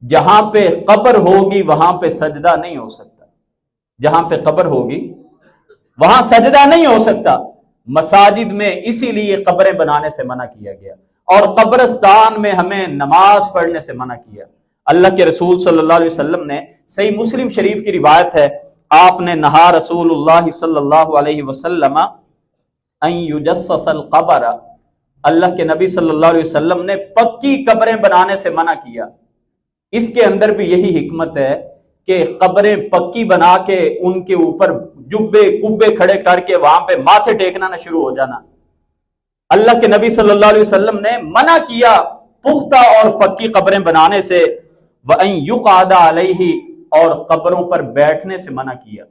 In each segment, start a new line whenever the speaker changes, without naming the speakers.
جہاں پہ قبر ہوگی وہاں پہ سجدہ نہیں ہو سکتا، جہاں پہ قبر ہوگی وہاں سجدہ نہیں ہو سکتا۔ مساجد میں اسی لیے قبریں بنانے سے منع کیا گیا، اور قبرستان میں ہمیں نماز پڑھنے سے منع کیا۔ اللہ کے رسول صلی اللہ علیہ وسلم نے، صحیح مسلم شریف کی روایت ہے، آپ نے نہا رسول اللہ صلی اللہ علیہ وسلم ان یجسس القبر، اللہ کے نبی صلی اللہ علیہ وسلم نے پکی قبریں بنانے سے منع کیا۔ اس کے اندر بھی یہی حکمت ہے کہ قبریں پکی بنا کے ان کے اوپر جبے کبے کھڑے کر کے وہاں پہ ماتھے ٹیکنا نہ شروع ہو جانا۔ اللہ کے نبی صلی اللہ علیہ وسلم نے منع کیا پختہ اور پکی قبریں بنانے سے، وَأَن يُقْعَدَ عَلَيْهِ، اور قبروں پر بیٹھنے سے منع کیا،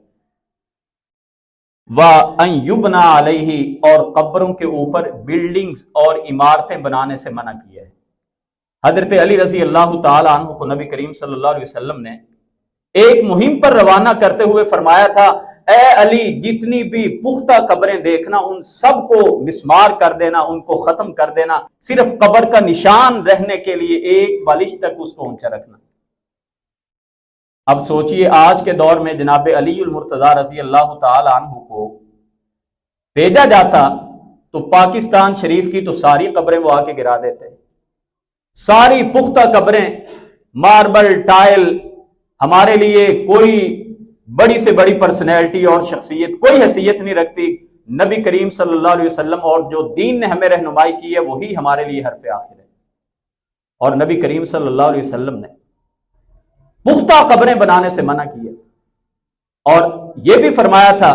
وَأَن يُبْنَى عَلَيْهِ، اور قبروں کے اوپر بلڈنگز اور عمارتیں بنانے سے منع کیا ہے۔ حضرت علی رضی اللہ تعالی عنہ کو نبی کریم صلی اللہ علیہ وسلم نے ایک مہم پر روانہ کرتے ہوئے فرمایا تھا، اے علی، جتنی بھی پختہ قبریں دیکھنا ان سب کو مسمار کر دینا، ان کو ختم کر دینا، صرف قبر کا نشان رہنے کے لیے ایک بالش تک اس کو اونچا رکھنا۔ اب سوچئے آج کے دور میں جناب علی المرتضیٰ رضی اللہ تعالی عنہ کو بھیجا جاتا تو پاکستان شریف کی تو ساری قبریں وہ آ کے گرا دیتے، ساری پختہ قبریں، ماربل ٹائل، ہمارے لیے کوئی بڑی سے بڑی پرسنالٹی اور شخصیت کوئی حیثیت نہیں رکھتی۔ نبی کریم صلی اللہ علیہ وسلم اور جو دین نے ہمیں رہنمائی کی ہے وہی ہمارے لیے حرف آخر ہے۔ اور نبی کریم صلی اللہ علیہ وسلم نے پختہ قبریں بنانے سے منع کیا، اور یہ بھی فرمایا تھا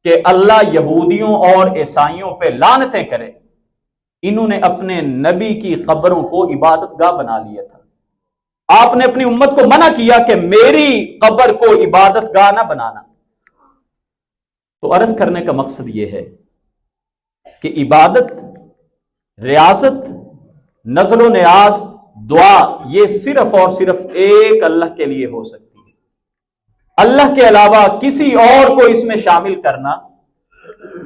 کہ اللہ یہودیوں اور عیسائیوں پہ لعنتیں کرے، انہوں نے اپنے نبی کی قبروں کو عبادت گاہ بنا لیا تھا۔ آپ نے اپنی امت کو منع کیا کہ میری قبر کو عبادت گاہ نہ بنانا۔ تو عرض کرنے کا مقصد یہ ہے کہ عبادت، ریاست، نظر و نیاز، دعا، یہ صرف اور صرف ایک اللہ کے لیے ہو سکتی ہے۔ اللہ کے علاوہ کسی اور کو اس میں شامل کرنا،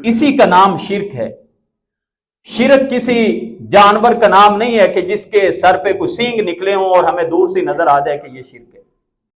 اسی کا نام شرک ہے۔ شرک کسی جانور کا نام نہیں ہے کہ جس کے سر پہ کوئی سینگ نکلے ہوں اور ہمیں دور سے نظر آ جائے کہ یہ شرک ہے۔